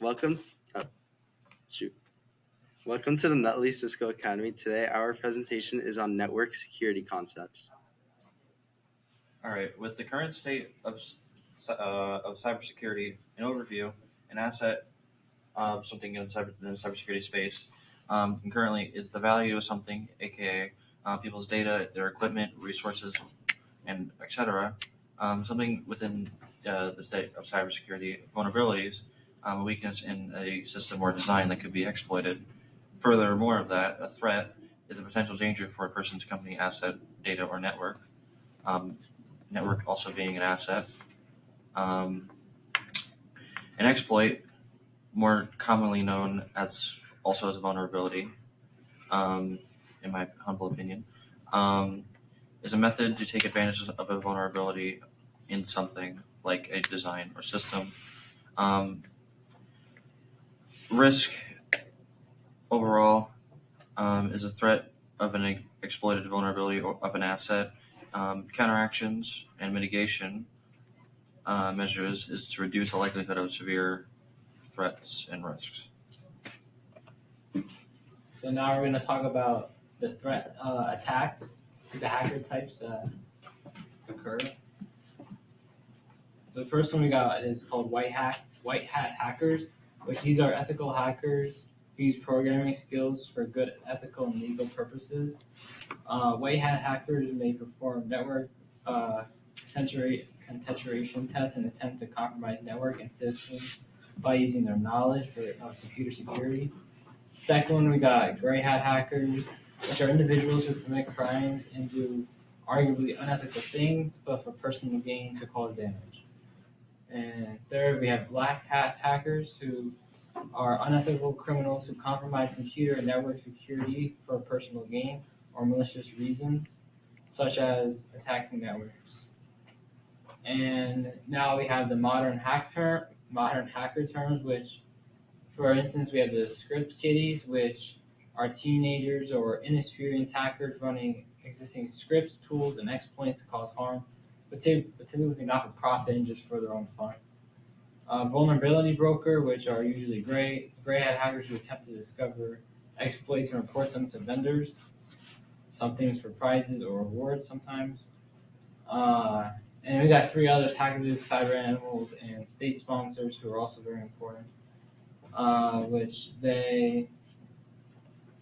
Welcome. Oh, shoot. Welcome to the Nutley Cisco Academy. Today, our presentation is on network security concepts. All right, with the current state of cybersecurity, an overview, an asset of something in the cybersecurity space, concurrently is the value of something, aka people's data, their equipment, resources, and etc. Something within the state of cybersecurity, vulnerabilities, a weakness in a system or design that could be exploited. Furthermore, of that, a threat is a potential danger for a person's company, asset, data, or network. Um, Network also being an asset. Um, an exploit, more commonly known as also as a vulnerability, um, in my humble opinion, um, is a method to take advantage of a vulnerability in something like a design or system. Um, Risk overall is a threat of an exploited vulnerability of an asset. Counteractions and mitigation measures is to reduce the likelihood of severe threats and risks. So now we're going to talk about the threat attacks, the hacker types that occur. So the first one we got is called white hat hackers, which these are ethical hackers who use programming skills for good ethical and legal purposes. White hat hackers may perform network contexturation tests and attempt to compromise network and systems by using their knowledge for computer security. Second one, we got gray hat hackers, which are individuals who commit crimes and do arguably unethical things, but for personal gain to cause damage. And third, we have black hat hackers who are unethical criminals who compromise computer and network security for personal gain or malicious reasons, such as attacking networks. And now we have the modern hacker terms, which, for instance, we have the script kiddies, which are teenagers or inexperienced hackers running existing scripts, tools, and exploits to cause harm, but typically not for profit and just for their own fun. Vulnerability broker, which are usually gray hat hackers who attempt to discover exploits and report them to vendors, some things for prizes or rewards sometimes. And we got three others, hackers, cyber animals, and state sponsors who are also very important, which they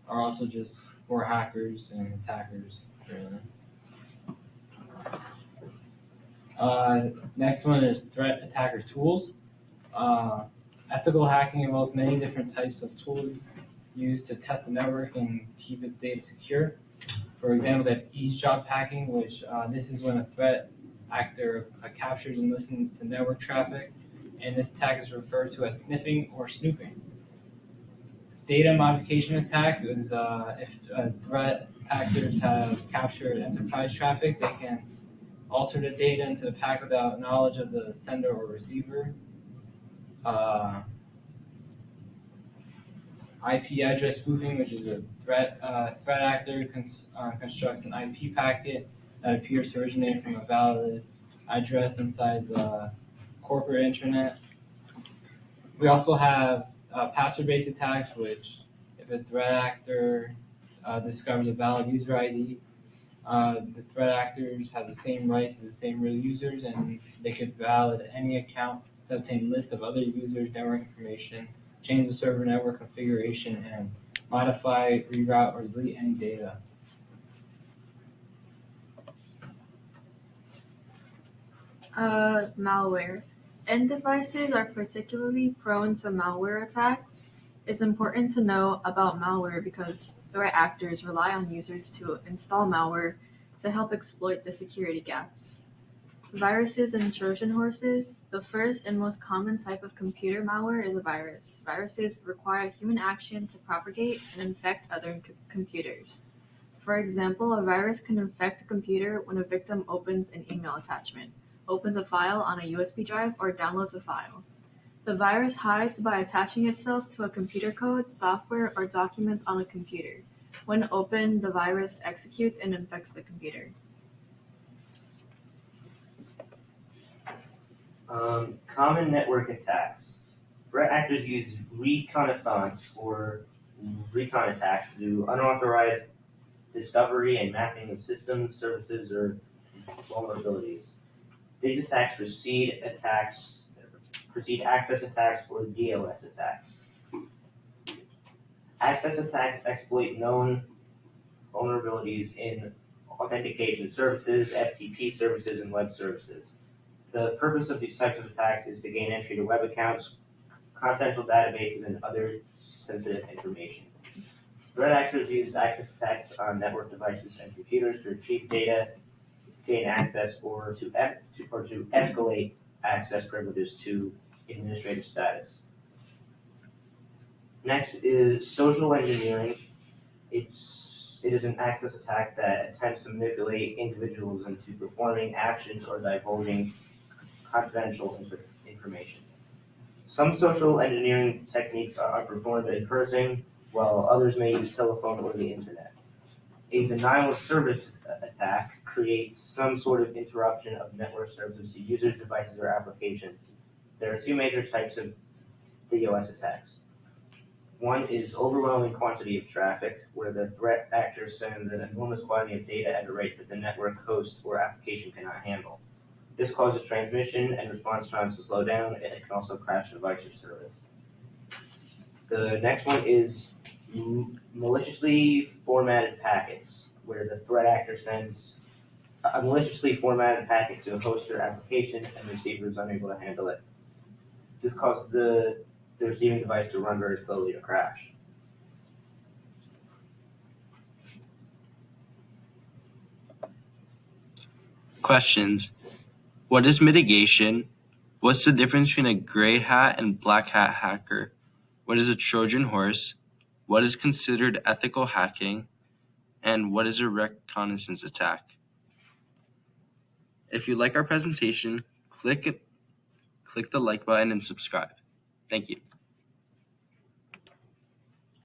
are also just for hackers and attackers, really. Next one is threat attacker tools. Ethical hacking involves many different types of tools used to test the network and keep its data secure. For example, they have eavesdrop hacking, which this is when a threat actor captures and listens to network traffic, and this attack is referred to as sniffing or snooping. Data modification attack is if threat actors have captured enterprise traffic, they can alter the data into the pack without knowledge of the sender or receiver. IP address spoofing, which is a threat actor constructs an IP packet that appears to originate from a valid address inside the corporate internet. We also have password-based attacks, which if a threat actor discovers a valid user ID, the threat actors have the same rights as the same real users, and they could validate any account to obtain lists of other users' network information, change the server network configuration, and modify, reroute, or delete any data. Malware. End devices are particularly prone to malware attacks. It's important to know about malware because threat actors rely on users to install malware to help exploit the security gaps. Viruses and Trojan horses. The first and most common type of computer malware is a virus. Viruses require human action to propagate and infect other computers. For example, a virus can infect a computer when a victim opens an email attachment, opens a file on a USB drive, or downloads a file. The virus hides by attaching itself to a computer code, software, or documents on a computer. When opened, the virus executes and infects the computer. Common network attacks. Threat actors use reconnaissance or recon attacks to do unauthorized discovery and mapping of systems, services, or vulnerabilities. These attacks precede access attacks or DOS attacks. Access attacks exploit known vulnerabilities in authentication services, FTP services, and web services. The purpose of these types of attacks is to gain entry to web accounts, confidential databases, and other sensitive information. Threat actors use access attacks on network devices and computers to retrieve data, gain access, or to escalate access privileges to administrative status. Next is social engineering. It is an access attack that attempts to manipulate individuals into performing actions or divulging confidential information. Some social engineering techniques are performed in person, while others may use telephone or the internet. A denial of service attack creates some sort of interruption of network services to users, devices, or applications. There are two major types of DOS attacks. One is overwhelming quantity of traffic, where the threat actor sends an enormous quantity of data at a rate that the network host or application cannot handle. This causes transmission and response times to slow down, and it can also crash the device or service. The next one is maliciously formatted packets, where the threat actor sends a maliciously formatted packet to a host or application, and the receiver is unable to handle it. This causes the receiving device to run very slowly or crash. Questions. What is mitigation? What's the difference between a gray hat and black hat hacker? What is a Trojan horse? What is considered ethical hacking? And what is a reconnaissance attack? If you like our presentation, click the like button and subscribe. Thank you.